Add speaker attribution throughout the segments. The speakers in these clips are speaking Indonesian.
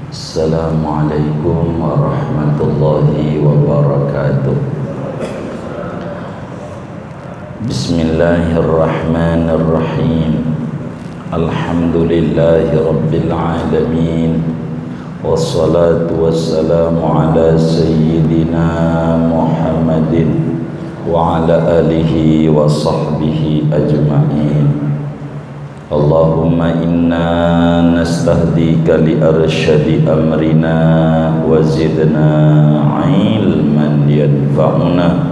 Speaker 1: Assalamualaikum warahmatullahi wabarakatuh. Bismillahirrahmanirrahim. Alhamdulillahi rabbil alamin. Wassalatu wassalamu ala sayyidina Muhammadin wa ala alihi wa sahbihi ajma'in. Allahumma inna nastahdika li arsyadi amrina wa zidna ilman yanfa'una.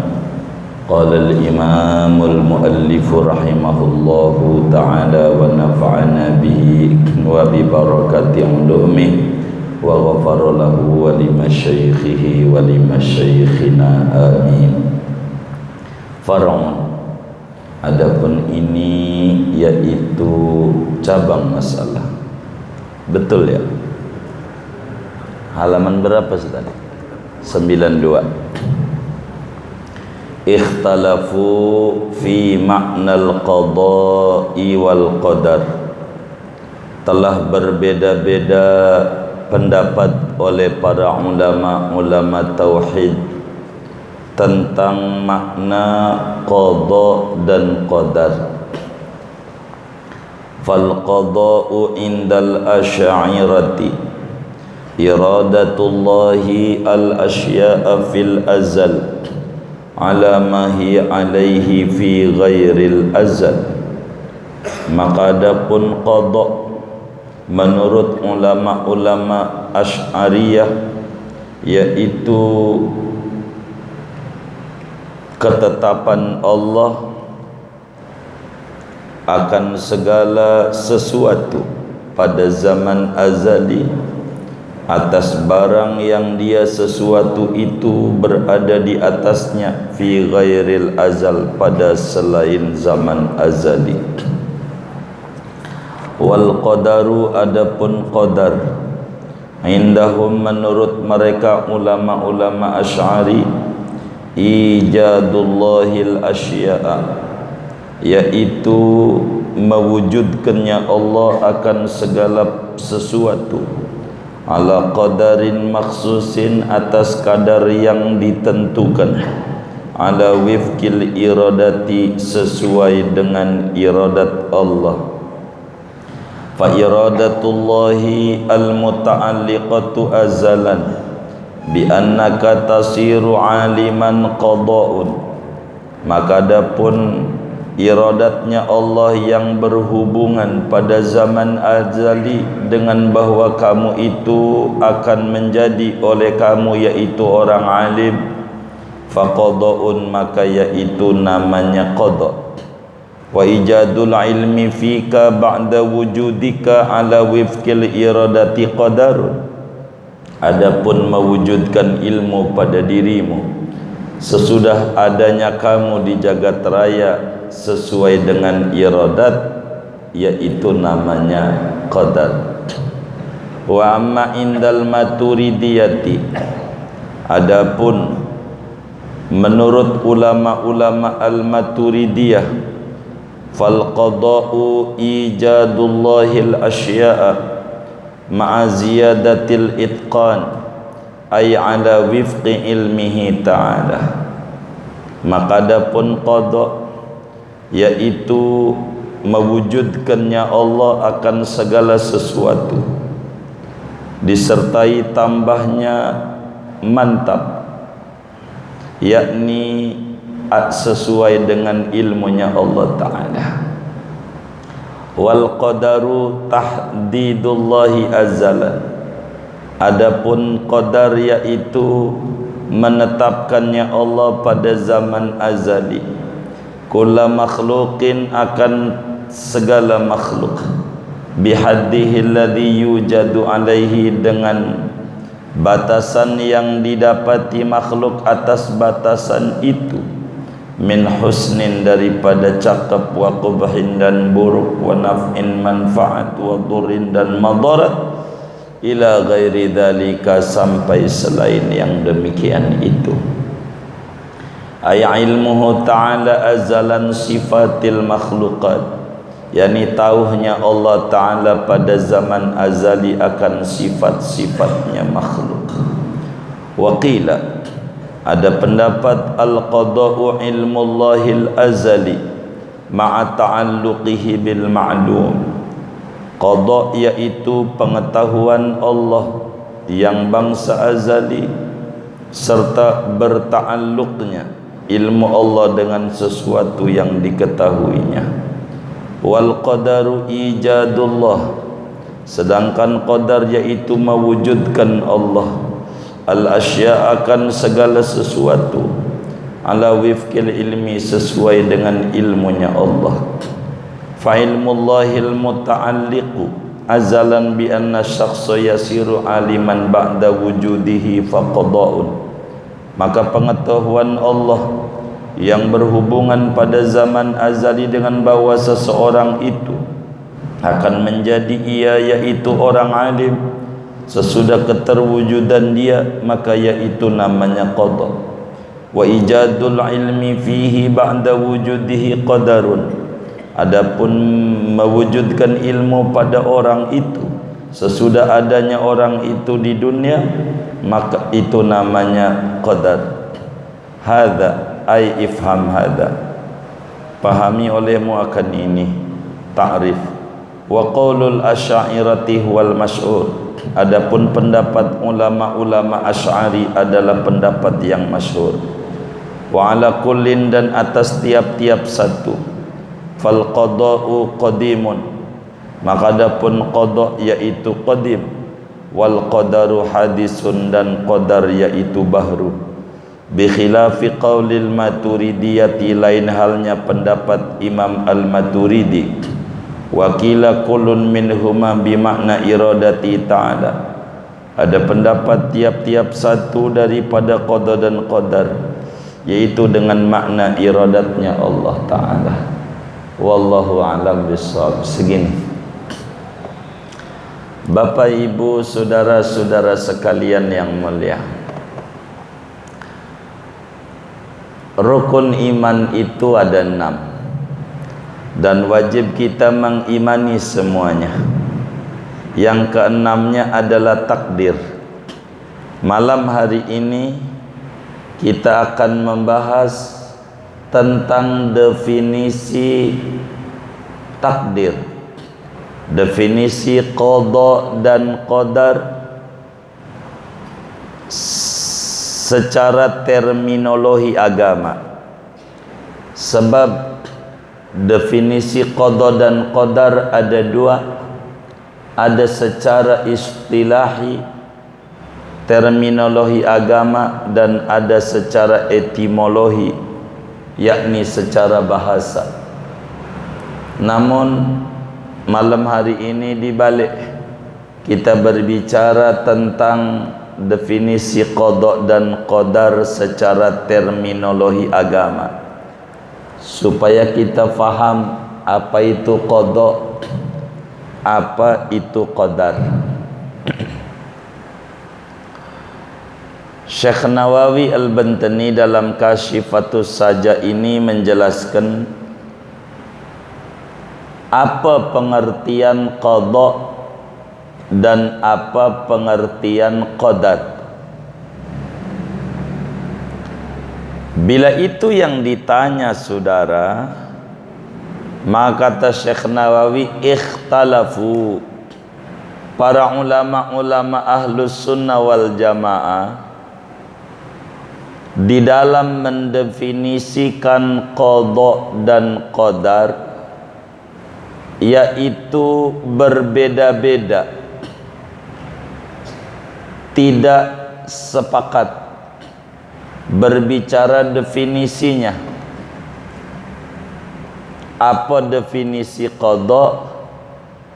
Speaker 1: Qala al-imam al-muallif rahimahullahu ta'ala wa nafa'ana bihi wa bi barakati ulumihi wa ghafara lahu wa li masyaikhihi wa li masyaikhina amin. Far'un, adapun ini yaitu cabang masalah. Betul ya? Halaman berapa tadi? 92. Ikhtalafu fi ma'nal qada'i wal qadar. Telah berbeda-beda pendapat oleh para ulama tauhid tentang makna qada dan qadar. Fal qada'u indal asy'ariyati iradatullahi al asya'a fil azal ala ma hiya alaihi fi ghairil azal. Maka adapun qada menurut ulama-ulama Asy'ariyah yaitu ketetapan Allah akan segala sesuatu pada zaman azali atas barang yang dia sesuatu itu berada di atasnya fi ghairil azal pada selain zaman azali. Wal qadaru, adapun qadar, indahum menurut mereka ulama-ulama Asy'ari, ijadullahil asya'a, yaitu mewujudkannya Allah akan segala sesuatu ala qadarin maksusin, atas kadar yang ditentukan, ala wifkil iradati, sesuai dengan iradat Allah. Fa iradatullahi al-muta'alliqatu azalan bi annaka tasiru aliman qada'un. Maka adapun iradatnya Allah yang berhubungan pada zaman azali dengan bahwa kamu itu akan menjadi oleh kamu yaitu orang alim, faqada'un, maka yaitu namanya qada'. Wa ijadul ilmi fika ba'da wujudika ala wifkil iradati qadarun. Adapun mewujudkan ilmu pada dirimu sesudah adanya kamu di jagat raya sesuai dengan iradat, yaitu namanya qadar. Wa amma indal maturidiyati, adapun menurut ulama-ulama al-maturidiyah, fal qada'u ijadullahil asya'a ma'a ziyadatil itqan ay ala wifqi ilmihi ta'ala. Maka adapun qada' yaitu mewujudkannya Allah akan segala sesuatu disertai tambahnya mantap, yakni sesuai dengan ilmunya Allah Ta'ala. Wal qadaru tahdidullahi azalan, adapun qadar yaitu menetapkannya Allah pada zaman azali, kulla makhluqin, akan segala makhluk, bihaddihi alladhi yujadu alaihi, dengan batasan yang didapati makhluk atas batasan itu, min husnin, daripada cakap, wa qubhin, dan buruk, wa naf'in, manfaat, wa durin, dan madarat, ila ghairi dhalika, sampai selain yang demikian itu. Ay ilmuhu ta'ala azalan sifatil makhluqat, yakni tauhnya Allah Ta'ala pada zaman azali akan sifat-sifatnya makhluk. Waqila, ada pendapat al-qada'u ilmullahil azali ma'a ta'alluqihi bil ma'lum. Qada' yaitu pengetahuan Allah yang bangsa azali serta berta'alluqnya ilmu Allah dengan sesuatu yang diketahuinya. Wal qadaru ijadullah, sedangkan qadar yaitu mewujudkan Allah al asya akan segala sesuatu ala wifqil ilmi sesuai dengan ilmunya Allah. Fa ilmullahil muta'alliqu azalan bi anna syakhsa yasiru aliman ba'da wujudihi faqada'un. Maka pengetahuan Allah yang berhubungan pada zaman azali dengan bahawa seseorang itu akan menjadi ia yaitu orang alim sesudah keterwujudan dia, maka yaitu namanya qada. Wa ijadul ilmi fihi ba'da wujudihi qadarun. Adapun mewujudkan ilmu pada orang itu sesudah adanya orang itu di dunia, maka itu namanya qadar. Hadza ay ifham hadza, pahami olehmu akan ini ta'rif. Wa qaulul asy'ariyati wal masyhur, adapun pendapat ulama-ulama Asy'ari adalah pendapat yang masyhur. Wa ala kullin, dan atas tiap-tiap satu, fal qada'u qadimun, maka adapun qada' yaitu qadim, wal qadaru hadisun, dan qadar yaitu bahru. Bi khilafi qaulil Maturidiyati, lain halnya pendapat Imam Al-Maturidi. Wa qila kullun minhuma bi makna iradati ta'ala, ada pendapat tiap-tiap satu daripada qada dan qadar yaitu dengan makna iradatnya Allah Ta'ala. Wallahu a'lam bishawab. Segini, Bapak Ibu saudara-saudara sekalian yang mulia, rukun iman itu ada 6 dan wajib kita mengimani semuanya. Yang keenamnya adalah takdir. Malam hari ini kita akan membahas tentang definisi takdir, definisi qada dan qadar secara terminologi agama. Sebab definisi qada dan qadar ada dua, ada secara istilahi terminologi agama dan ada secara etimologi, yakni secara bahasa. Namun malam hari ini dibalik, kita berbicara tentang definisi qada dan qadar secara terminologi agama, supaya kita faham apa itu qada, apa itu qadar. Syekh Nawawi Al-Bantani dalam Kasyifatus Saja ini menjelaskan apa pengertian qada dan apa pengertian qadar. Bila itu yang ditanya saudara, maka kata Syekh Nawawi, ikhtalafu, para ulama-ulama ahlus sunnah wal jamaah di dalam mendefinisikan qada dan qadar, yaitu berbeda-beda, tidak sepakat berbicara definisinya. Apa definisi qada,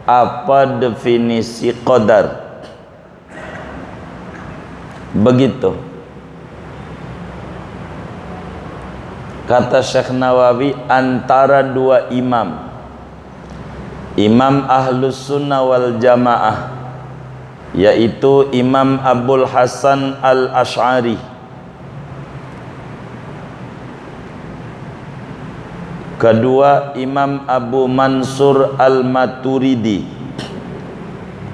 Speaker 1: apa definisi qadar, begitu. Kata Syekh Nawawi, antara dua imam Ahlus Sunnah wal Jamaah, yaitu Imam Abul Hasan Al-Asy'ari Kedua Imam Abu Mansur Al-Maturidi.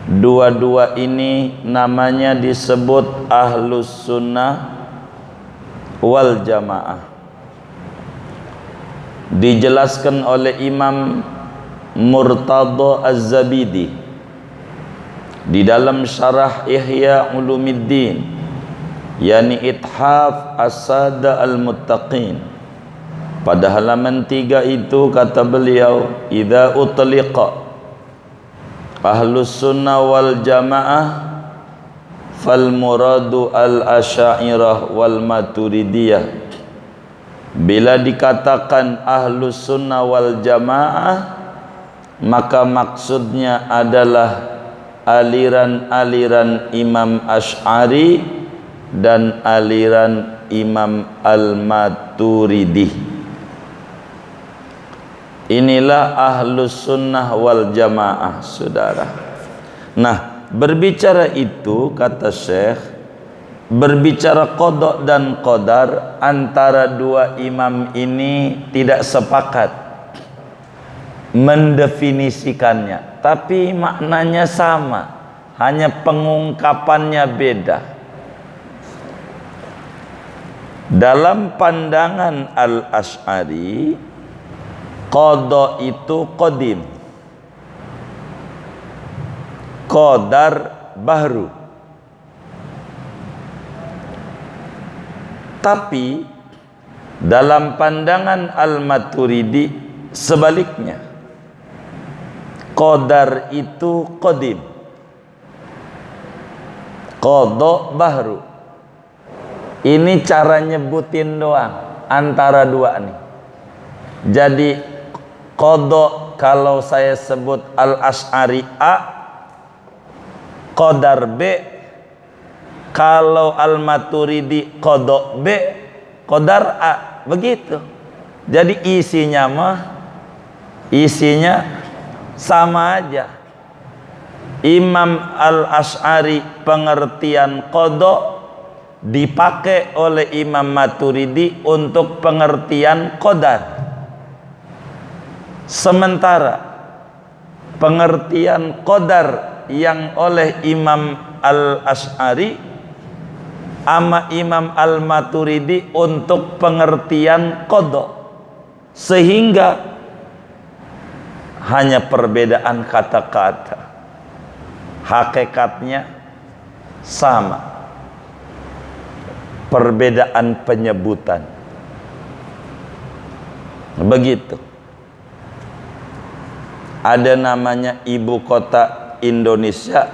Speaker 1: Dua-dua ini namanya disebut Ahlus Sunnah wal Jamaah. Dijelaskan oleh Imam Murtada Az-Zabidi di dalam syarah Ihya Ulumuddin, yani Ithaf As-Sada Al-Muttaqin. Pada halaman 3 itu kata beliau, idza utliqa Ahlus Sunnah wal Jamaah fal muradu al Asy'ariyah wal Maturidiyah. Bila dikatakan Ahlus Sunnah wal Jamaah, maka maksudnya adalah aliran-aliran Imam Asy'ari dan aliran Imam Al-Maturidi. Inilah Ahlus Sunnah wal Jamaah, saudara. Nah, berbicara itu, kata Syekh, berbicara qada dan qadar, antara dua imam ini tidak sepakat mendefinisikannya, tapi maknanya sama, hanya pengungkapannya beda. Dalam pandangan Al-Asy'ari, qada itu qadim, qadar baru. Tapi dalam pandangan Al-Maturidi sebaliknya, qadar itu qadim, qada baru. Ini cara nyebutin doang antara dua nih. Jadi qada kalau saya sebut Al-Asy'ari A, qadar B. Kalau Al-Maturidi qada B, qadar A. Begitu. Jadi isinya sama aja. Imam Al-Asy'ari pengertian qada dipakai oleh Imam Maturidi untuk pengertian qadar. Sementara pengertian qadar yang oleh Imam Al-Asy'ari ama Imam Al-Maturidi untuk pengertian qada, sehingga hanya perbedaan kata-kata, hakikatnya sama, perbedaan penyebutan. Begitu. Ada namanya ibu kota Indonesia,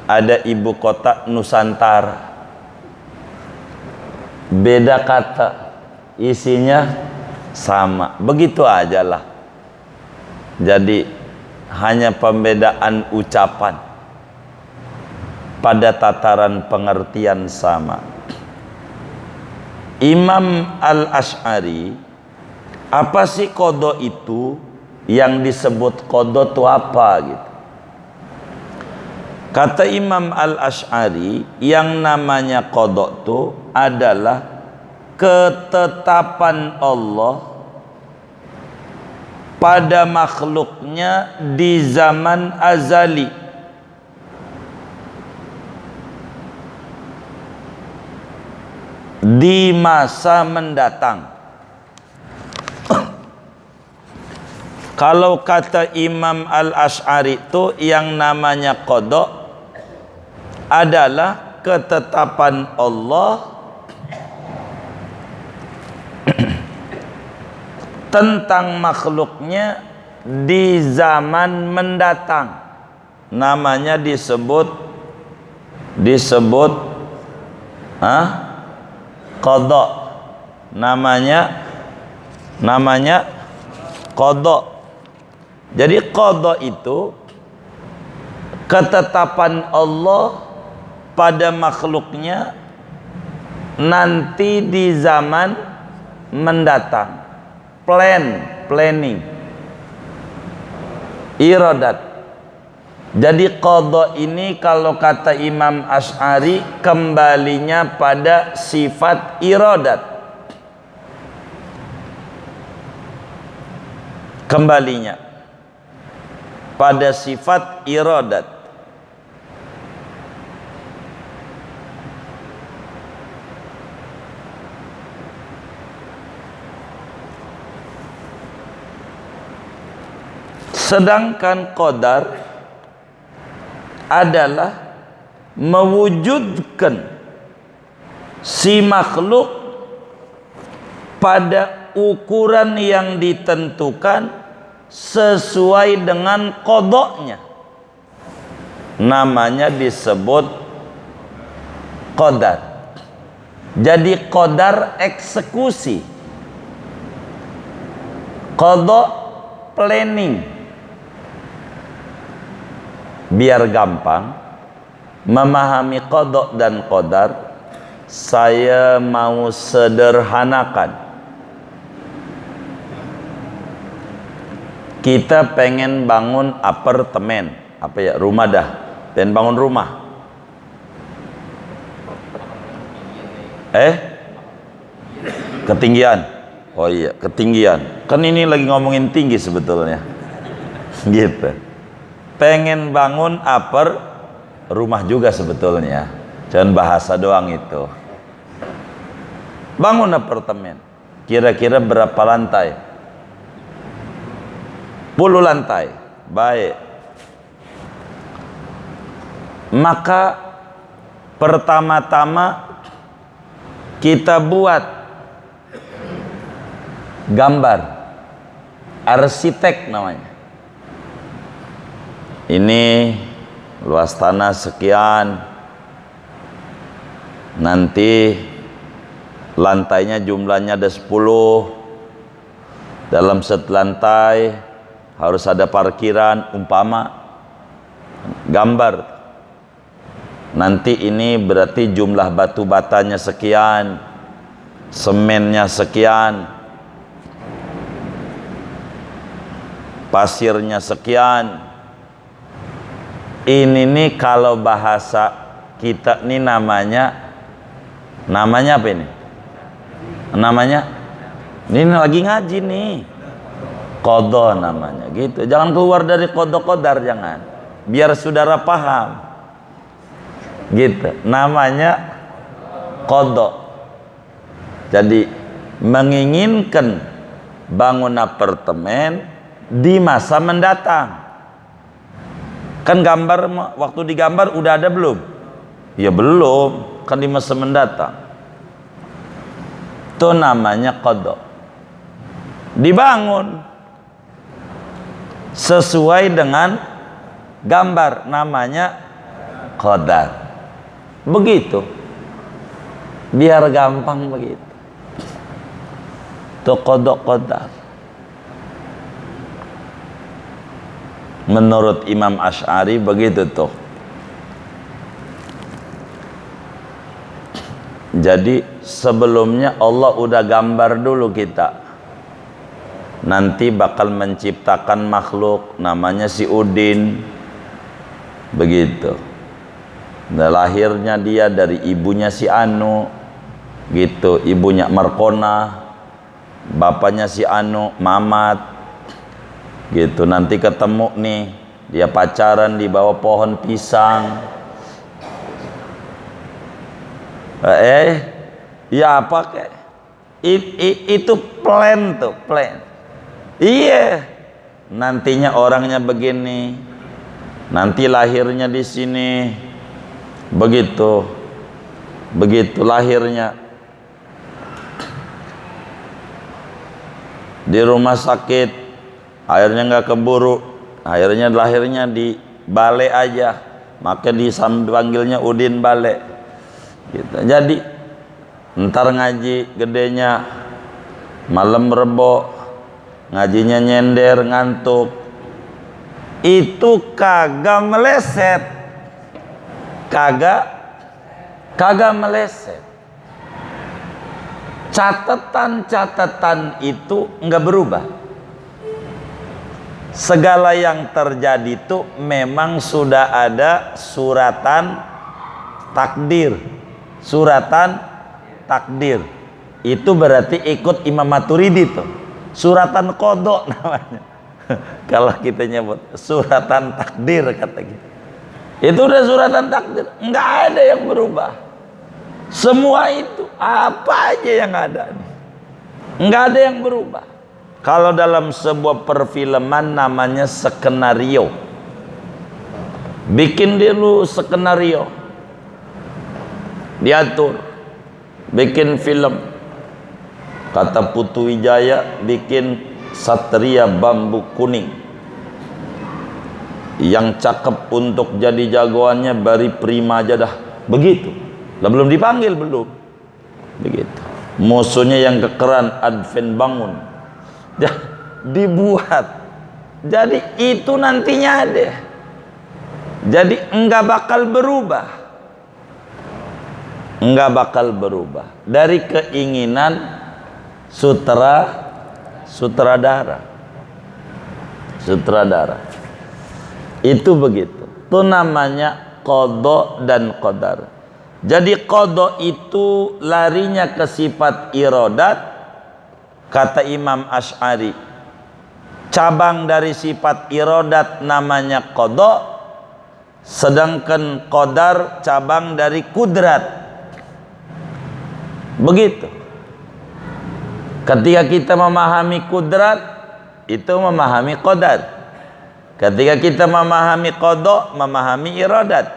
Speaker 1: ada ibu kota Nusantara. Beda kata, isinya sama. Begitu aja lah. Jadi hanya pembedaan ucapan pada tataran pengertian sama. Imam Al-Asy'ari, apa sih qada itu? Yang disebut qada itu apa gitu? Kata Imam Al-Asy'ari, yang namanya qada itu adalah ketetapan Allah pada makhluknya di zaman azali, di masa mendatang. Kalau kata Imam Al-Asy'ari itu yang namanya qada adalah ketetapan Allah tentang makhluknya di zaman mendatang. Namanya disebut qada. Namanya qada. Jadi qada itu ketetapan Allah pada makhluknya nanti di zaman mendatang. Planning, iradat. Jadi qada ini kalau kata Imam Asy'ari kembalinya pada sifat iradat. kembalinya pada sifat iradat. Sedangkan qadar adalah mewujudkan si makhluk pada ukuran yang ditentukan sesuai dengan qadanya. Namanya disebut qadar. Jadi qadar eksekusi, qada planning. Biar gampang memahami qada dan qadar, saya mau sederhanakan. Kita pengen bangun apartemen, rumah dah, pengen bangun rumah. Ketinggian. Oh iya, ketinggian. Kan ini lagi ngomongin tinggi sebetulnya. Gitu. Pengen bangun rumah juga sebetulnya, jangan bahasa doang itu. Bangun apartemen, kira-kira berapa lantai? 10 lantai. Baik. Maka pertama-tama kita buat gambar, arsitek namanya. Ini luas tanah sekian, nanti lantainya jumlahnya ada 10, dalam satu lantai harus ada parkiran, umpama gambar. Nanti ini berarti jumlah batu batanya sekian, semennya sekian, pasirnya sekian. Ini nih kalau bahasa kita nih namanya apa ini? Namanya ini lagi ngaji nih. Qada namanya gitu. Jangan keluar dari qada qadar, jangan. Biar saudara paham. Gitu. Namanya qada. Jadi menginginkan bangun apartemen di masa mendatang. Kan gambar, waktu digambar udah ada belum? Ya belum, kan di masa mendatang. Itu namanya qada. Dibangun sesuai dengan gambar, namanya qadar. Begitu. Biar gampang begitu. Itu qada qadar. Menurut Imam Asy'ari begitu tuh. Jadi sebelumnya Allah udah gambar dulu kita. Nanti bakal menciptakan makhluk namanya si Udin. Begitu. Nah, lahirnya dia dari ibunya si Anu. Gitu, ibunya Markona. Bapaknya si Anu, Mamat. Gitu, nanti ketemu nih, dia pacaran di bawah pohon pisang. Ya apa kek? Itu plan tuh, plan. Iya. Nantinya orangnya begini. Nanti lahirnya di sini. Begitu. Begitu lahirnya. Di rumah sakit, akhirnya nggak keburu, akhirnya lahirnya di balai aja, maka dipanggilnya Udin Balai. Gitu. Jadi ntar ngaji gedenya malam Rebo, ngajinya nyender ngantuk, itu kagak meleset, kagak meleset. Catatan-catatan itu nggak berubah. Segala yang terjadi itu memang sudah ada suratan takdir. Suratan takdir. Itu berarti ikut Imam Maturidi tuh. Suratan qada namanya. Kalau kita nyebut suratan takdir kata kita, itu udah suratan takdir, nggak ada yang berubah. Semua itu apa aja yang ada nih, nggak ada yang berubah. Kalau dalam sebuah perfilman namanya skenario, bikin dulu skenario, diatur, bikin film. Kata Putu Wijaya, bikin Satria Bambu Kuning. Yang cakep untuk jadi jagoannya Bari Prima aja dah. Begitu. Lah belum dipanggil belum. Begitu. Musuhnya yang kekeran Advent Bangun. Dibuat. Jadi itu nantinya ada. Jadi enggak bakal berubah. Enggak bakal berubah. Dari keinginan sutradara. Itu begitu. Itu namanya qada dan qadar. Jadi qada itu larinya ke sifat iradat, kata Imam Asy'ari. Cabang dari sifat iradat namanya qada, sedangkan qadar cabang dari kudrat. Begitu. Ketika kita memahami kudrat, itu memahami qadar. Ketika kita memahami qada, memahami iradat.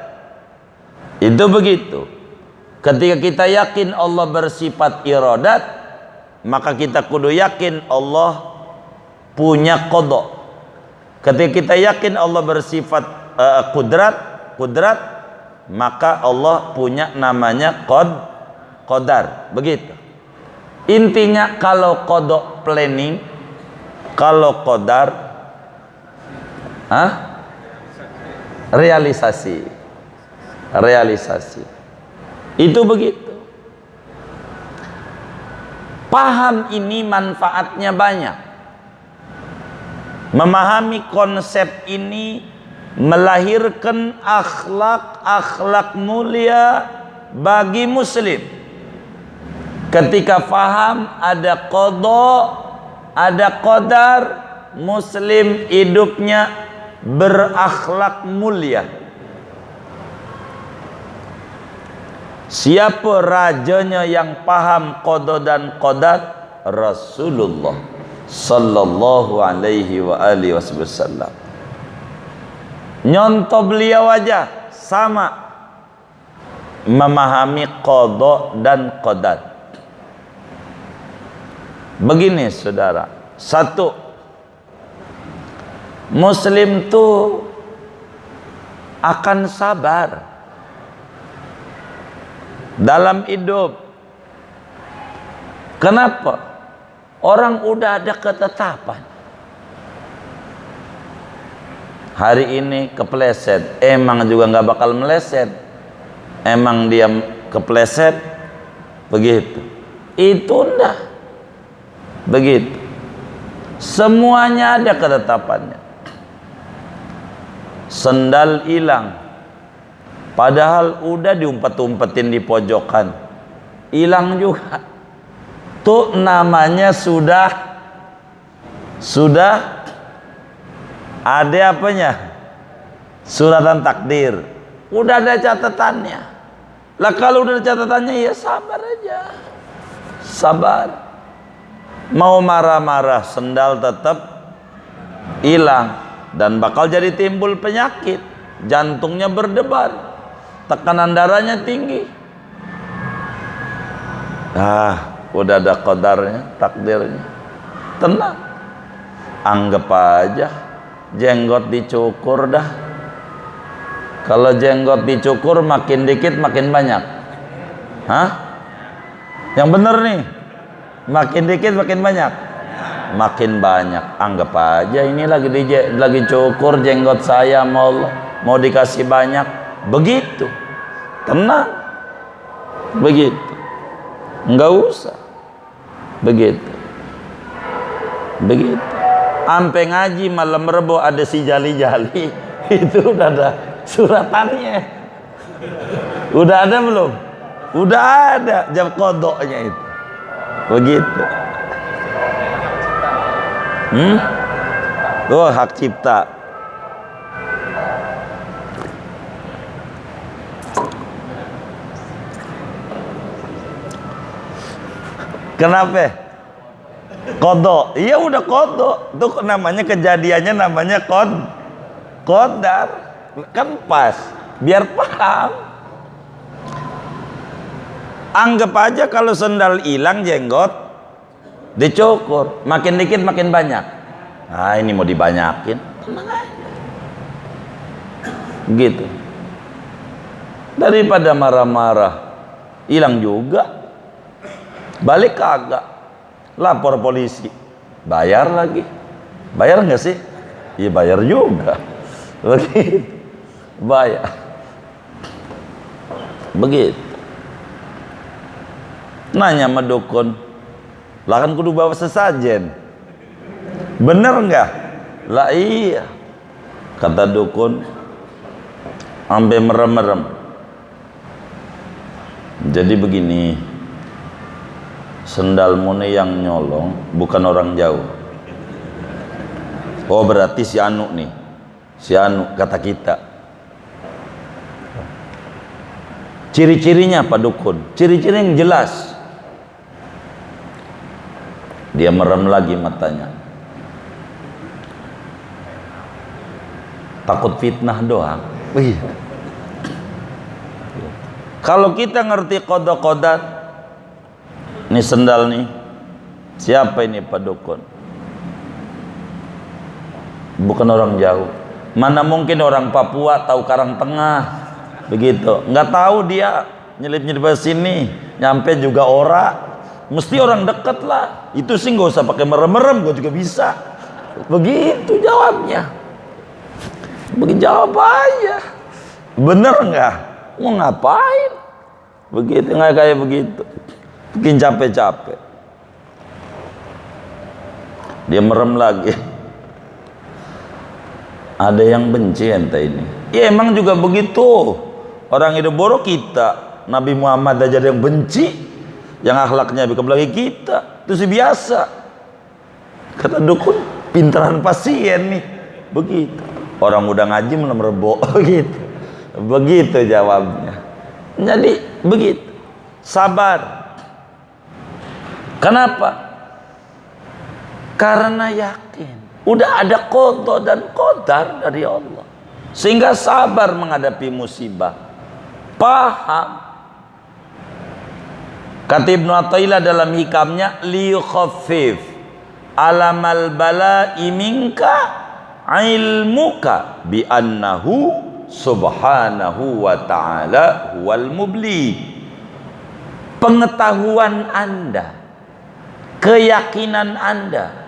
Speaker 1: Itu begitu. Ketika kita yakin Allah bersifat iradat, maka kita kudu yakin Allah punya qada. Ketika kita yakin Allah bersifat kudrat, maka Allah punya namanya qadar. Begitu. Intinya kalau qada planning, kalau qadar realisasi. Itu begitu. Paham ini manfaatnya banyak. Memahami konsep ini melahirkan akhlak mulia bagi muslim. Ketika faham ada qada, ada qadar, muslim hidupnya berakhlak mulia. Siapa rajanya yang paham qada dan qadar? Rasulullah sallallahu alaihi wa alihi wasallam. Nyontoh beliau aja sama memahami qada dan qadar. Begini saudara, satu, muslim tuh akan sabar dalam hidup. Kenapa? Orang udah ada ketetapan. Hari ini kepleset, emang juga nggak bakal meleset. Emang dia kepleset, begitu. Itu enggak. Begitu. Semuanya ada ketetapannya. Sendal hilang, padahal udah diumpet-umpetin di pojokan, hilang juga. Tuh namanya sudah ada apanya? Suratan takdir. Udah ada catatannya. Lah kalau udah ada catatannya, ya sabar aja. Sabar. Mau marah-marah, sendal tetap hilang dan bakal jadi timbul penyakit. Jantungnya berdebar, tekanan darahnya tinggi. Udah ada qadarnya, takdirnya. Tenang. Anggap aja jenggot dicukur dah. Kalau jenggot dicukur makin dikit makin banyak. Yang bener nih. Makin dikit makin banyak. Makin banyak. Anggap aja ini lagi cukur jenggot saya, mau dikasih banyak. Begitu. Tenang. Begitu. Enggak usah. Begitu. Ampe ngaji malam Rebo ada si jali-jali. Itu udah ada suratannya. Udah ada belum? Udah ada jam kodoknya itu. Begitu. Oh, hak cipta. Kenapa? Kodok. Iya udah kodok. Itu namanya kejadiannya namanya kodar. Kan pas. Biar paham. Anggap aja kalau sendal hilang jenggot dicukur. Makin dikit makin banyak. Nah ini mau dibanyakin. Tenang aja. Gitu. Daripada marah-marah. Hilang juga. Balik kagak, lapor polisi, bayar lagi, bayar nggak sih? Iya bayar juga, begitu, bayar, begitu. Nanya sama dukun, lah kan kudu bawa sesajen, bener nggak? Lah iya, kata dukun, sampai merem-merem. Jadi begini. Sendalmu nih yang nyolong bukan orang jauh. Oh berarti si Anu nih, si Anu kata kita. Ciri-cirinya apa dukun? Ciri-ciri yang jelas. Dia merem lagi matanya. Takut fitnah doang. Wih. Kalau kita ngerti qada-qadar, ini sendal nih, siapa ini Pak Dukun? Bukan orang jauh. Mana mungkin orang Papua tahu Karang Tengah, begitu? Nggak tahu dia nyelip-nyelip ke sini, nyampe juga ora. Mesti orang deket lah. Itu sih nggak usah pakai merem-merem, gue juga bisa. Begitu jawabnya. Begitu jawab aja. Bener nggak? Mau ngapain? Begitu nggak kayak begitu. Bikin capek-capek. Dia merem lagi. Ada yang benci ente ini. Ya emang juga begitu. Orang hidup buruk kita. Nabi Muhammad aja ada yang benci. Yang akhlaknya bukan lagi kita. Itu sih biasa. Kata dukun, pintaran pasien nih. Begitu. Orang udah ngaji malah merebok. Begitu. Begitu jawabnya. Jadi begitu. Sabar. Kenapa? Karena yakin udah ada qada dan qadar dari Allah, sehingga sabar menghadapi musibah. Paham. Kata Ibnu Athaillah dalam hikamnya, liyukhaffif alamal bala'i minka ilmuka bi annahu subhanahu wa ta'ala huwal mubli. Pengetahuan Anda, keyakinan Anda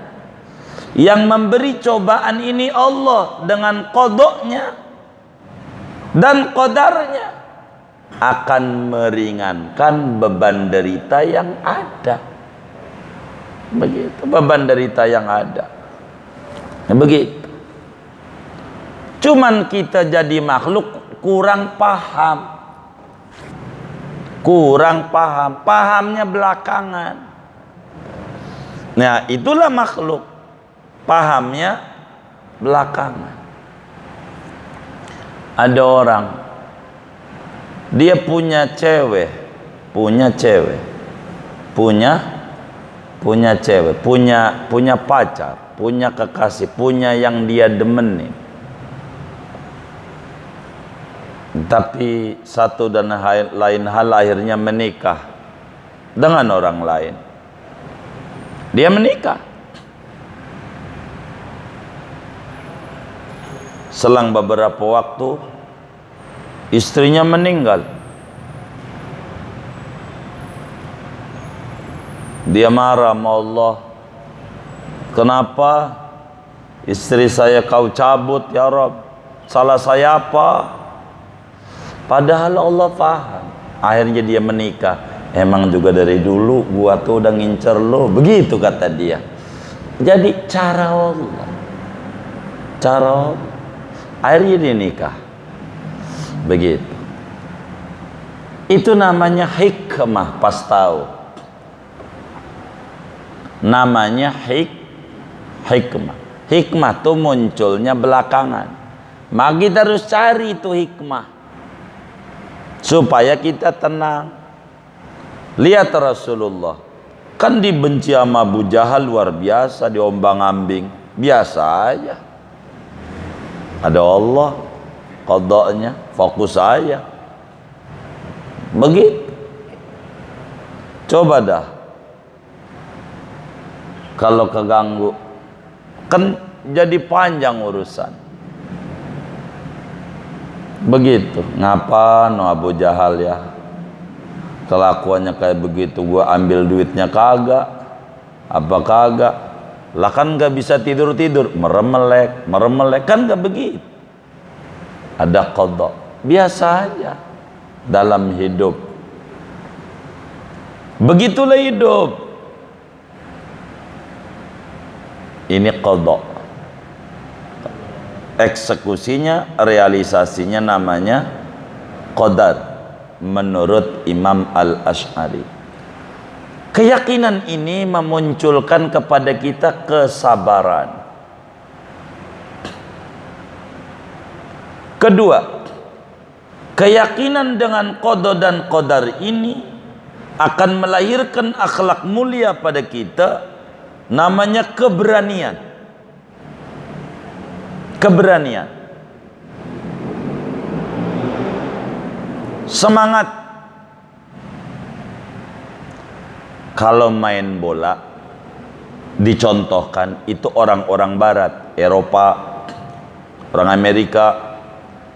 Speaker 1: yang memberi cobaan ini Allah dengan kodoknya dan kodarnya akan meringankan beban derita yang ada. Begitu, beban derita yang ada. Begitu. Cuman kita jadi makhluk kurang paham. Kurang paham. Pahamnya belakangan. Nah itulah makhluk, pahamnya belakangan. Ada orang, dia punya cewek, punya pacar, punya kekasih, punya yang dia demenin. Tapi satu dan lain hal akhirnya menikah dengan orang lain. Dia menikah. Selang beberapa waktu istrinya meninggal. Dia marah sama Allah. Kenapa istri saya kau cabut ya Rabb? Salah saya apa? Padahal Allah paham. Akhirnya dia menikah. Emang juga dari dulu gua tuh udah ngincer lo. Begitu kata dia. Jadi cara Allah. Akhirnya dia nikah. Begitu. Itu namanya hikmah, pas tahu. Namanya hikmah. Hikmah tuh munculnya belakangan. Maka kita harus cari itu hikmah supaya kita tenang. Lihat Rasulullah kan dibenci sama Abu Jahal luar biasa, diombang-ambing, biasa aja. Ada Allah qadanya, fokus aja. Begitu. Coba dah kalau keganggu, kan jadi panjang urusan. Begitu. Ngapa no Abu Jahal ya, kelakuannya kayak begitu, gua ambil duitnya kagak, apa kagak, lah kan gak bisa tidur-tidur, meremelek kan gak begitu. Ada qada, biasa aja dalam hidup. Begitulah hidup. Ini qada, eksekusinya, realisasinya namanya qadar menurut Imam Al-Asy'ari. Keyakinan ini memunculkan kepada kita kesabaran. Kedua, keyakinan dengan qada dan qadar ini akan melahirkan akhlak mulia pada kita, namanya keberanian. Keberanian, semangat. Kalau main bola dicontohkan itu orang-orang barat, Eropa, orang Amerika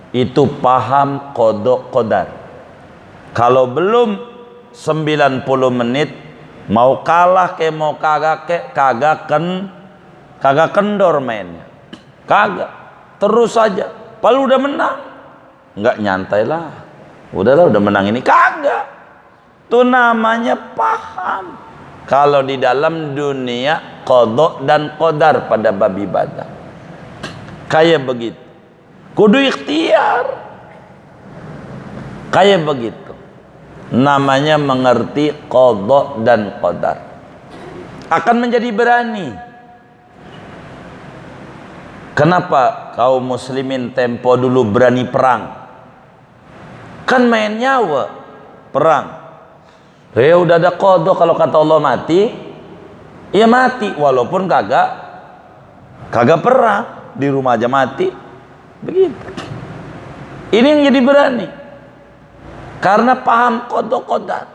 Speaker 1: itu paham qada qadar. Kalau belum 90 menit mau kalah ke mau kagak kendor mainnya. Kagak, terus saja. Padahal udah menang, nggak nyantai lah. Udahlah, udah menang ini kagak. Itu namanya paham. Kalau di dalam dunia qada dan qadar pada bab ibadah, kayak begitu. Kudu ikhtiar. Kayak begitu. Namanya mengerti qada dan qadar. Akan menjadi berani. Kenapa kaum muslimin tempo dulu berani perang? Kan main nyawa perang. Ya udah ada qada, kalau kata Allah mati, ya mati, walaupun kagak perang, di rumah aja mati. Begitu. Ini yang jadi berani. Karena paham qada qadar.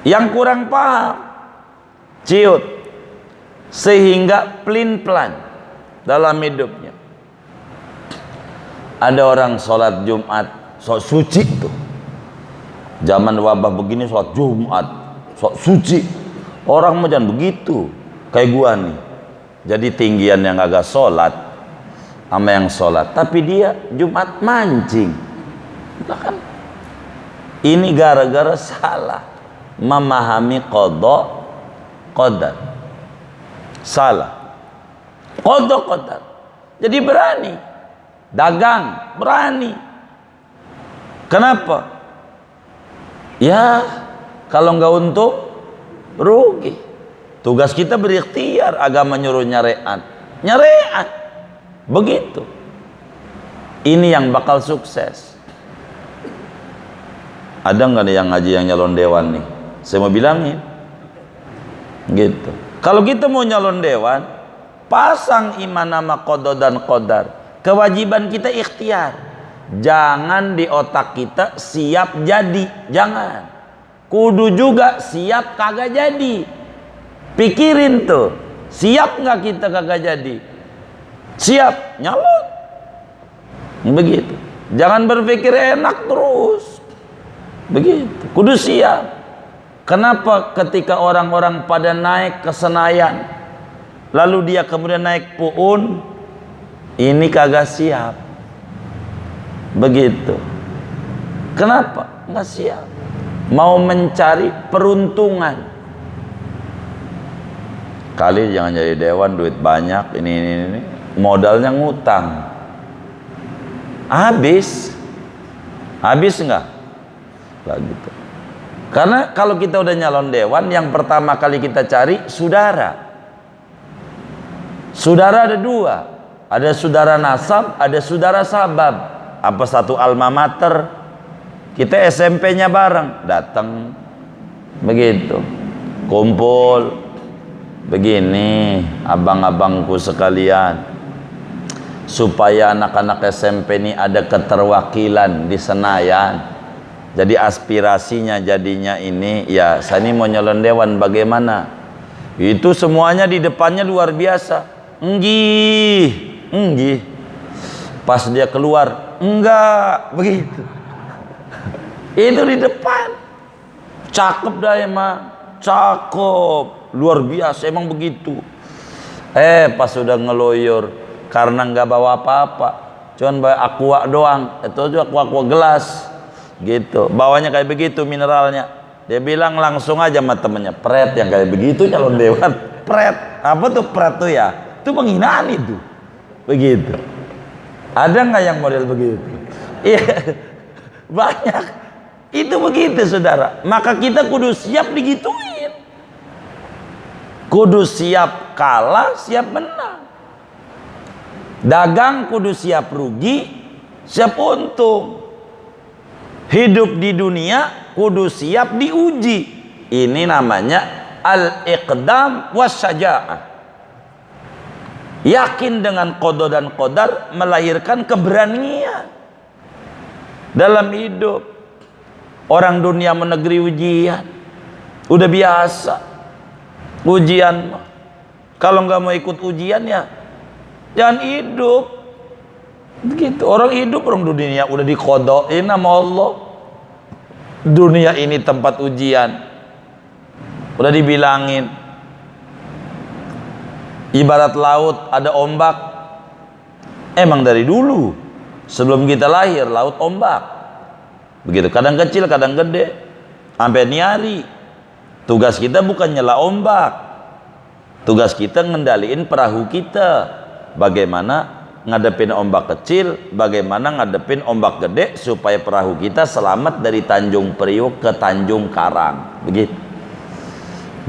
Speaker 1: Yang kurang paham ciut, sehingga pelin-pelan dalam hidupnya. Ada orang sholat Jumat sok suci tuh, zaman wabah begini sholat Jumat sok suci. Orang mah jangan begitu, kayak gua nih, jadi tinggian yang agak sholat sama yang sholat, tapi dia Jumat mancing. Nah kan, ini gara-gara salah memahami qada qadar. Salah qada qadar. Jadi berani dagang, berani. Kenapa? Ya kalau nggak untung rugi. Tugas kita berikhtiar. Agama nyuruh nyareat, begitu. Ini yang bakal sukses. Ada nggak nih yang ngaji yang nyalon dewan nih? Saya mau bilangin gitu. Kalau kita mau nyalon dewan, pasang iman nama qada dan qadar. Kewajiban kita ikhtiar. Jangan di otak kita siap jadi, jangan. Kudu juga siap kagak jadi. Pikirin tuh, siap nggak kita kagak jadi? Siap, nyalon. Begitu. Jangan berpikir enak terus. Begitu. Kudu siap. Kenapa ketika orang-orang pada naik ke Senayan, lalu dia kemudian naik Puun, ini kagak siap? Begitu. Kenapa? Nggak siap. Mau mencari peruntungan. Kali jangan jadi dewan, duit banyak, ini. Modalnya ngutang. Habis nggak? Lah gitu. Karena kalau kita udah nyalon dewan, yang pertama kali kita cari saudara. Saudara ada dua, ada saudara nasab, ada saudara sabab. Apa satu alma mater? Kita SMP-nya bareng, datang begitu, kumpul begini, abang-abangku sekalian, supaya anak-anak SMP ini ada keterwakilan di Senayan. Jadi aspirasinya jadinya ini, ya saya ini mau nyalon dewan, bagaimana? Itu semuanya di depannya luar biasa. Enggih. Pas dia keluar, enggak, begitu. Itu di depan. Cakep dah emang, cakep, luar biasa emang begitu. Pas sudah ngeloyor, karena nggak bawa apa-apa, cuman bawa aqua doang, itu juga aqua gelas, gitu. Bawanya kayak begitu mineralnya. Dia bilang langsung aja sama temennya, pret yang kayak begitu nyalon dewan, pret. Apa tuh pret tuh ya? Itu penghinaan itu, begitu. Ada nggak yang model begitu? Iya, banyak. Itu begitu saudara. Maka kita kudu siap digituin. Kudu siap kalah, siap menang. Dagang kudu siap rugi, siap untung. Hidup di dunia kudu siap diuji. Ini namanya al-iqdam wasyaja'ah. Yakin dengan qada dan qadar melahirkan keberanian dalam hidup. Orang dunia menegeri ujian, udah biasa ujian. Kalau nggak mau ikut ujian ya jangan hidup begitu. Orang hidup, orang dunia udah dikodoin sama Allah. Dunia ini tempat ujian, udah dibilangin. Ibarat laut ada ombak. Emang dari dulu sebelum kita lahir laut ombak begitu, kadang kecil kadang gede sampai niari. Tugas kita bukan nyela ombak, tugas kita ngendaliin perahu kita, bagaimana ngadepin ombak kecil, bagaimana ngadepin ombak gede supaya perahu kita selamat dari Tanjung Priok ke Tanjung Karang.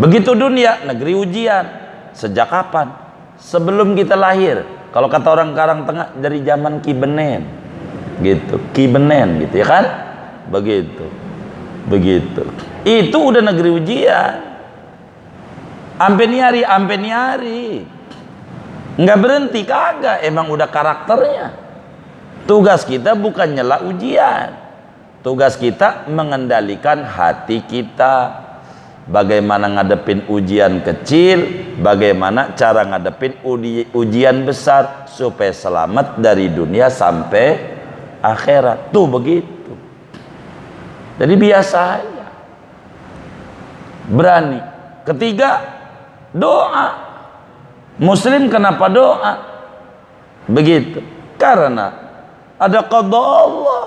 Speaker 1: Begitu dunia, negeri ujian. Sejak kapan? Sebelum kita lahir. Kalau kata orang Karang Tengah, dari zaman Ki Benen gitu, Ki Benen gitu ya kan, begitu. Itu udah negeri ujian. Ampe niari nggak berhenti, kagak. Emang udah karakternya. Tugas kita bukan nyela ujian, tugas kita mengendalikan hati kita. Bagaimana ngadepin ujian kecil, bagaimana cara ngadepin ujian besar supaya selamat dari dunia sampai akhirat. Tuh begitu. Jadi biasa aja, berani. Ketiga, doa. Muslim kenapa doa? Begitu, karena ada qada Allah.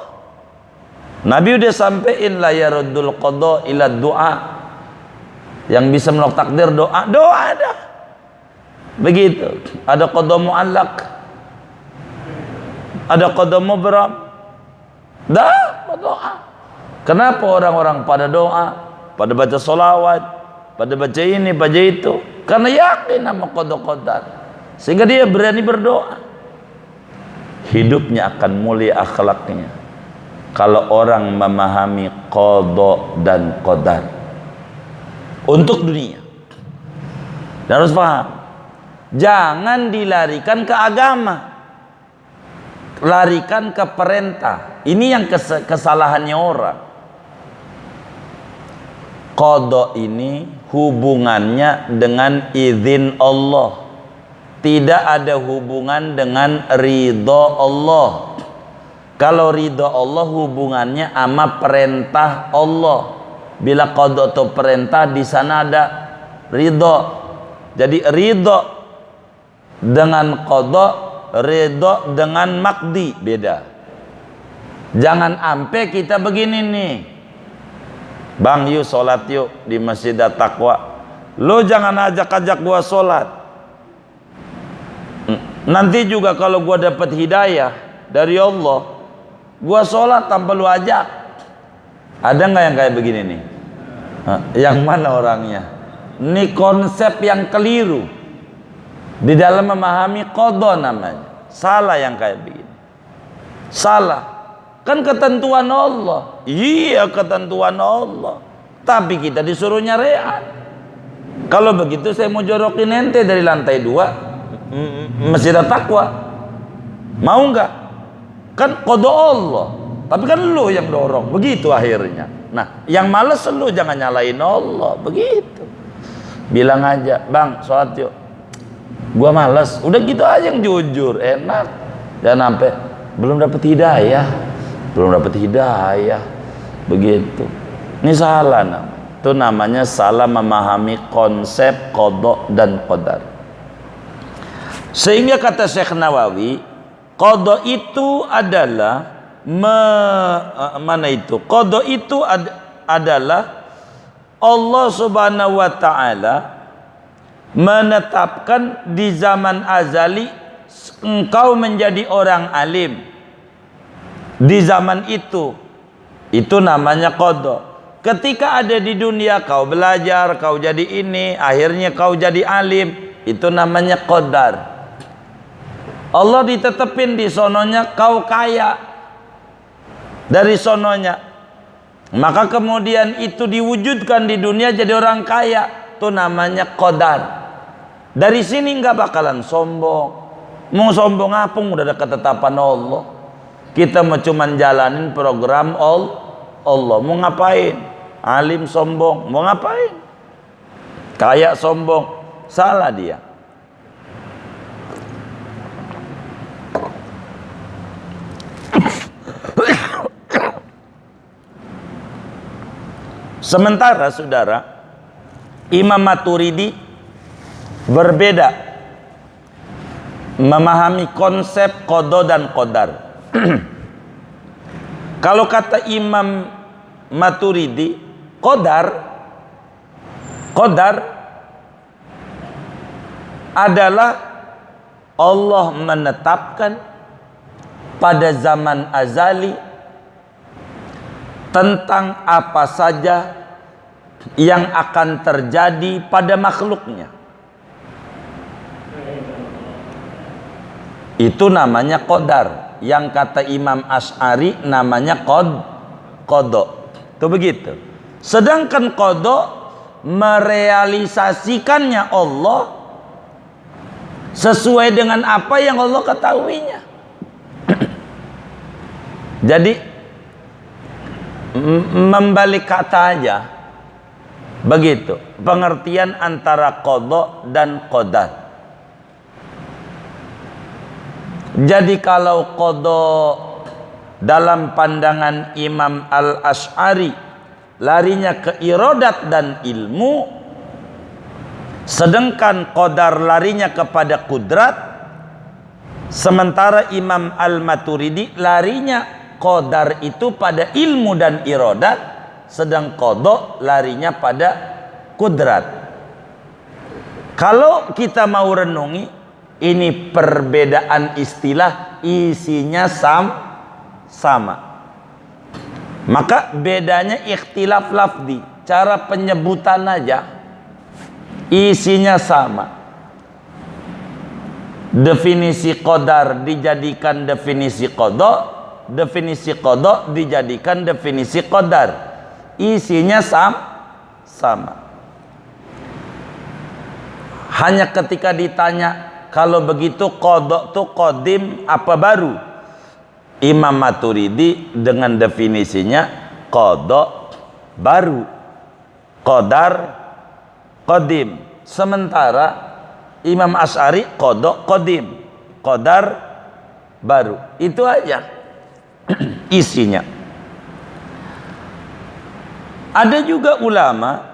Speaker 1: Nabi udah sampein la yaruddul qada ila doa. Yang bisa menolak takdir doa ada. Begitu. Ada qada mu'allaq, ada qada mubram. Doa. Kenapa orang-orang pada doa, pada baca sholawat, pada baca ini, baca itu? Karena yakin sama qada qadar, sehingga dia berani berdoa. Hidupnya akan mulia akhlaknya kalau orang memahami qada dan qadar untuk dunia. Dan harus paham, jangan dilarikan ke agama, larikan ke perintah. Ini yang kesalahannya orang. Qada ini hubungannya dengan izin Allah, tidak ada hubungan dengan ridha Allah. Kalau ridha Allah hubungannya sama perintah Allah. Bila qada atau perintah, di sana ada ridha. Jadi ridha dengan qada, ridha dengan makdi beda. Jangan ampe kita begini nih, bang yuk sholat yuk di Masjid At-Taqwa. Lo jangan ajak-ajak gua sholat. Nanti juga kalau gua dapat hidayah dari Allah, gua sholat tanpa lu ajak. Ada nggak yang kayak begini nih? Yang mana orangnya? Ini konsep yang keliru. Di dalam memahami qada namanya. Salah yang kayak begini. Salah. Kan ketentuan Allah. Iya, ketentuan Allah. Tapi kita disuruh nyarean. Kalau begitu saya mau jorokin ente dari lantai 2 Masjid At-Taqwa. Mau nggak? Kan qada Allah. Tapi kan lu yang dorong. Begitu akhirnya. Nah, yang males lu, jangan nyalain Allah. Begitu. Bilang aja, bang, sholat yuk. Gua males. Udah gitu aja yang jujur, enak. Jangan sampai belum dapat hidayah. Belum dapat hidayah. Begitu. Ini salah namanya. Itu namanya salah memahami konsep qada dan qadar. Sehingga kata Syekh Nawawi, qada itu adalah mana itu? Qada itu adalah Allah Subhanahu wa taala menetapkan di zaman azali engkau menjadi orang alim. Di zaman itu namanya qada. Ketika ada di dunia kau belajar, kau jadi ini, akhirnya kau jadi alim, itu namanya qadar. Allah ditetepin di sononya kau kaya. Dari sononya, maka kemudian itu diwujudkan di dunia jadi orang kaya, itu namanya qadar. Dari sini nggak bakalan sombong. Mau sombong apa? Udah ada ketetapan Allah. Kita mau cuman jalanin program Allah. Mau ngapain? Alim sombong, mau ngapain? Kaya sombong, salah dia. Sementara saudara, Imam Maturidi berbeda memahami konsep qada dan qadar. Kalau kata Imam Maturidi, qadar adalah Allah menetapkan pada zaman azali tentang apa saja yang akan terjadi pada makhluknya. Itu namanya qadar. Yang kata Imam Asy'ari namanya qada. Itu begitu. Sedangkan qada merealisasikannya Allah sesuai dengan apa yang Allah ketahuinya. Jadi membalik kata aja. Begitu pengertian antara qada dan qadar. Jadi kalau qada dalam pandangan Imam Al-Asy'ari larinya ke iradat dan ilmu, sedangkan qadar larinya kepada kudrat, sementara Imam Al-Maturidi larinya qadar itu pada ilmu dan iradat, sedang qada larinya pada kudrat. Kalau kita mau renungi, ini perbedaan istilah, isinya sama. Maka bedanya ikhtilaf lafzi, cara penyebutan aja, isinya sama. Definisi qadar dijadikan definisi qada, definisi qada dijadikan definisi qadar, isinya sama. Hanya ketika ditanya, kalau begitu qada itu qadim apa baru? Imam Maturidi dengan definisinya qada baru, qadar qadim. Sementara Imam Asy'ari qada qadim, qadar baru. Itu aja isinya. Ada juga ulama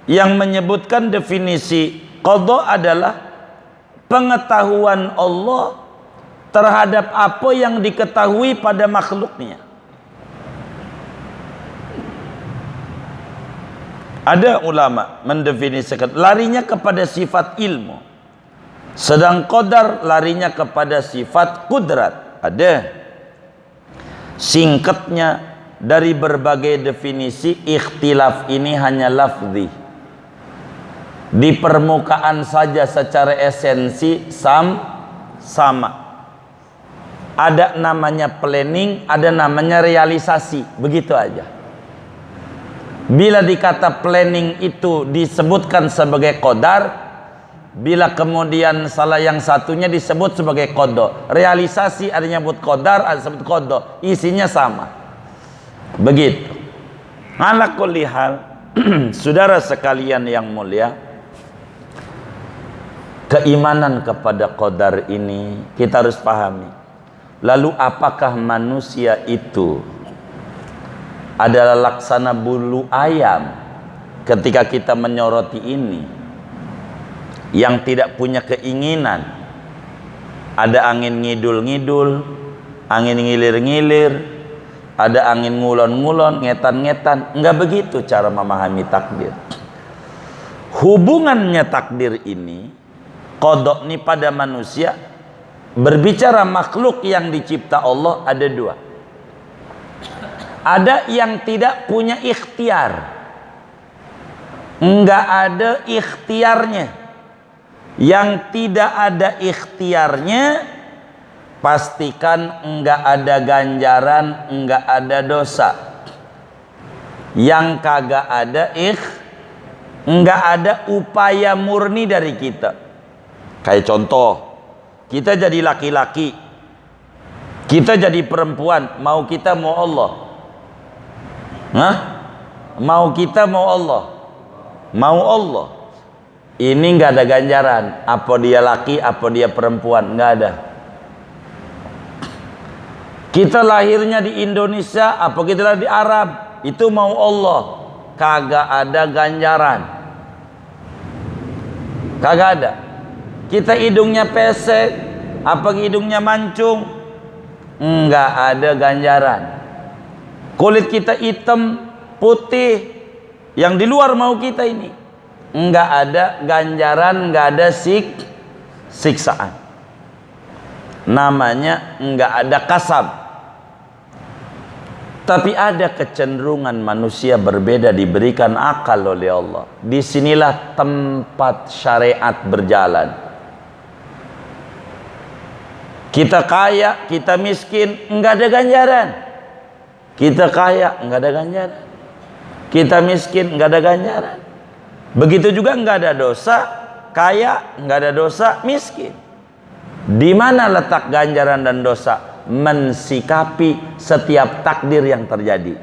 Speaker 1: yang menyebutkan definisi qada adalah pengetahuan Allah terhadap apa yang diketahui pada makhluknya. Ada ulama mendefinisikan larinya kepada sifat ilmu, sedang qadar larinya kepada sifat kudrat. Ada. Singkatnya, dari berbagai definisi, ikhtilaf ini hanya lafzi. Di permukaan saja secara esensi sama. Ada namanya planning, ada namanya realisasi, begitu aja. Bila dikata planning itu disebutkan sebagai qadar, bila kemudian salah yang satunya disebut sebagai qada. Realisasi ada yang disebut qadar, ada disebut qada, isinya sama. Begitu. Ala kulli hal, saudara sekalian yang mulia, keimanan kepada qadar ini kita harus pahami. Lalu apakah manusia itu adalah laksana bulu ayam ketika kita menyoroti ini, yang tidak punya keinginan? Ada angin ngidul-ngidul, angin ngilir-ngilir, ada angin ngulon-ngulon, ngetan-ngetan. Enggak begitu cara memahami takdir. Hubungannya takdir ini, qada ini pada manusia, berbicara makhluk yang dicipta Allah, ada dua. Ada yang tidak punya ikhtiar, enggak ada ikhtiarnya. Yang tidak ada ikhtiarnya, pastikan enggak ada ganjaran, enggak ada dosa. Yang kagak ada enggak ada upaya murni dari kita. Kayak contoh, kita jadi laki-laki, kita jadi perempuan, mau kita mau Allah. Mau kita mau Allah. Mau Allah. Ini enggak ada ganjaran. Apa dia laki, apa dia perempuan, enggak ada. Kita lahirnya di Indonesia, apa kita lahir di Arab, itu mau Allah, kagak ada ganjaran. Kagak ada. Kita hidungnya pesek, apa hidungnya mancung, enggak ada ganjaran. Kulit kita hitam, putih, yang di luar mau kita ini, enggak ada ganjaran, enggak ada siksaan. Namanya enggak ada kasab. Tapi ada kecenderungan manusia berbeda, diberikan akal oleh Allah. Disinilah tempat syariat berjalan. Kita kaya, kita miskin, enggak ada ganjaran. Kita kaya, enggak ada ganjaran. Kita miskin, enggak ada ganjaran. Begitu juga enggak ada dosa, kaya, enggak ada dosa, miskin. Di mana letak ganjaran dan dosa? Mensikapi setiap takdir yang terjadi.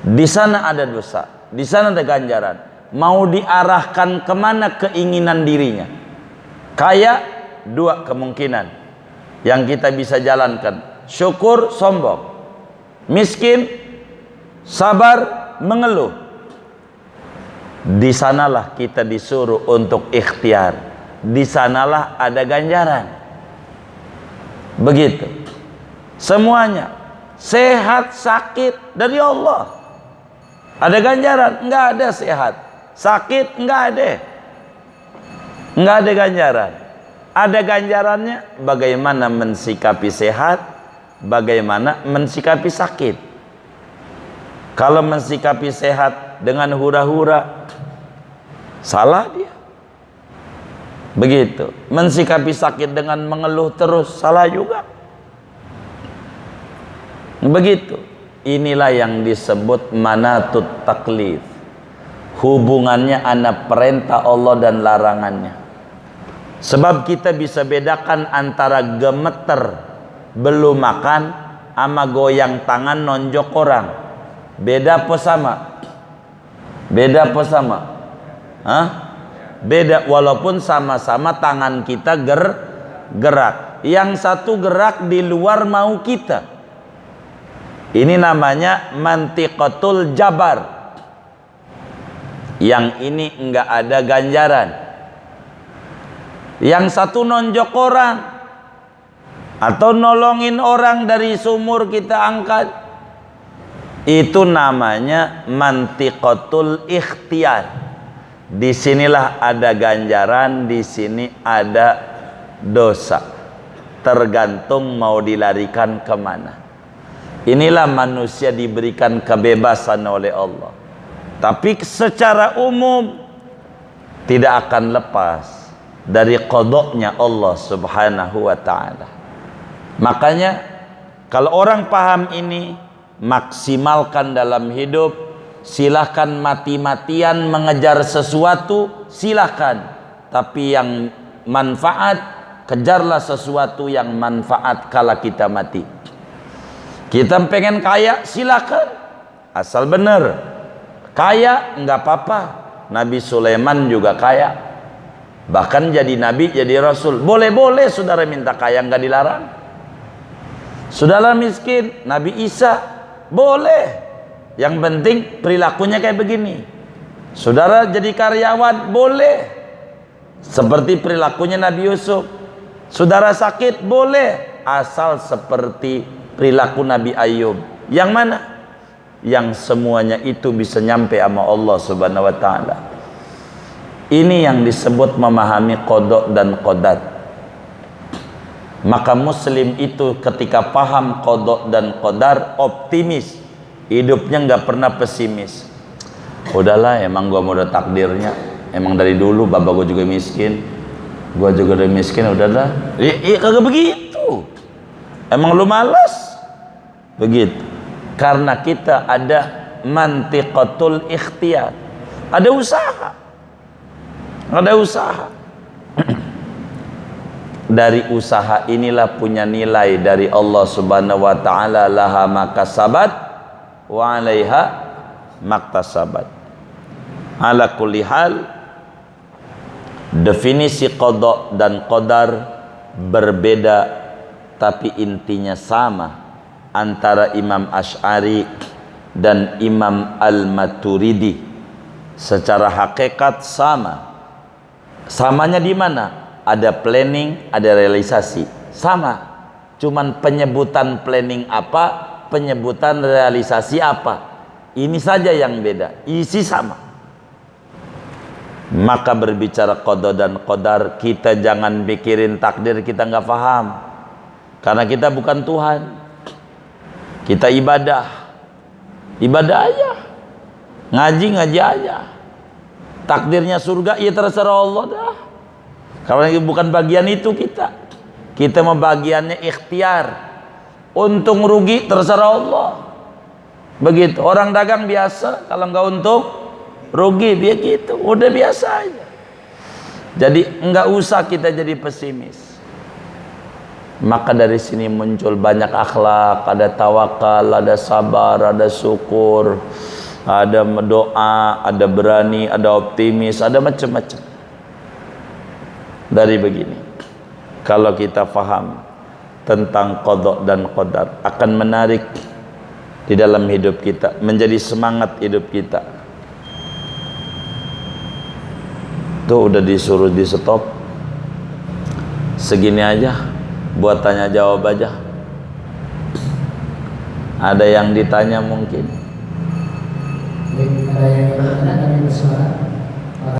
Speaker 1: Di sana ada dosa, di sana ada ganjaran. Mau diarahkan kemana keinginan dirinya? Kaya, dua kemungkinan yang kita bisa jalankan: syukur, sombong. Miskin, sabar, mengeluh. Di sanalah kita disuruh untuk ikhtiar. Di sanalah ada ganjaran. Begitu. Semuanya. Sehat, sakit, dari Allah. Ada ganjaran? Enggak ada sehat. Sakit? Enggak ada. Enggak ada ganjaran. Ada ganjarannya bagaimana mensikapi sehat, bagaimana mensikapi sakit. Kalau mensikapi sehat dengan hura-hura, salah dia. Begitu. Mensikapi sakit dengan mengeluh terus, salah juga. Begitu. Inilah yang disebut manatut taklif. Hubungannya anak perintah Allah dan larangannya. Sebab kita bisa bedakan antara gemeter belum makan sama goyang tangan nonjok orang. Beda apa sama? Beda apa sama? Beda, walaupun sama-sama tangan kita gerak. Yang satu gerak di luar mau kita. Ini namanya mantiqatul jabar. Yang ini enggak ada ganjaran. Yang satu nonjok orang atau nolongin orang dari sumur kita angkat, itu namanya mantiqatul ikhtiar. Disinilah ada ganjaran, di sini ada dosa. Tergantung mau dilarikan kemana. Inilah manusia diberikan kebebasan oleh Allah. Tapi secara umum tidak akan lepas dari qadoknya Allah subhanahu wa ta'ala. Makanya kalau orang paham ini, maksimalkan dalam hidup. Silahkan mati-matian mengejar sesuatu, silahkan, tapi yang manfaat, kejarlah sesuatu yang manfaat kala kita mati. Kita pengen kaya, silahkan, asal benar. Kaya nggak apa-apa. Nabi Sulaiman juga kaya, bahkan jadi nabi, jadi rasul. Boleh-boleh saudara minta kaya, nggak dilarang. Saudara miskin, Nabi Isa, boleh. Yang penting perilakunya kayak begini. Saudara jadi karyawan, boleh. Seperti perilakunya Nabi Yusuf. Saudara sakit, boleh. Asal seperti perilaku Nabi Ayub. Yang mana? Yang semuanya itu bisa nyampe sama Allah subhanahu wa ta'ala. Ini yang disebut memahami qada dan qadar. Maka muslim itu ketika paham qada dan qadar, optimis. Hidupnya nggak pernah pesimis. Udahlah, emang gua mau udah takdirnya. Emang dari dulu bapak gua juga miskin, gua juga udah miskin, udahlah. Iya kagak begitu. Emang lu malas? Begitu. Karena kita ada mantiqatul ikhtiyar. Ada usaha. Ada usaha. Dari usaha inilah punya nilai dari Allah subhanahu wa ta'ala, laha makasabat wa 'alaiha maktasabat. Ala kulli hal, definisi qada dan qadar berbeda tapi intinya sama antara Imam Asy'ari dan Imam Al-Maturidi. Secara hakikat sama. Samanya di mana? Ada planning, ada realisasi. Sama. Cuman penyebutan planning apa, penyebutan realisasi apa, ini saja yang beda, isi sama. Maka berbicara qada dan qadar, kita jangan pikirin takdir kita nggak paham, karena kita bukan Tuhan. Kita ibadah aja, ngaji aja. Takdirnya surga, ya terserah Allah dah, karena bukan bagian itu kita mau bagiannya ikhtiar. Untung rugi terserah Allah. Begitu. Orang dagang biasa, kalau nggak untung rugi, begitu. Udah biasa aja. Jadi nggak usah kita jadi pesimis. Maka dari sini muncul banyak akhlak, ada tawakal, ada sabar, ada syukur, ada doa, ada berani, ada optimis, ada macam-macam. Dari begini, kalau kita faham tentang qada dan qadar, akan menarik di dalam hidup kita, menjadi semangat hidup kita. Tuh udah disuruh di stop, segini aja, buat tanya jawab aja. Ada yang ditanya mungkin?
Speaker 2: Ada yang bertanya, kami bersuara.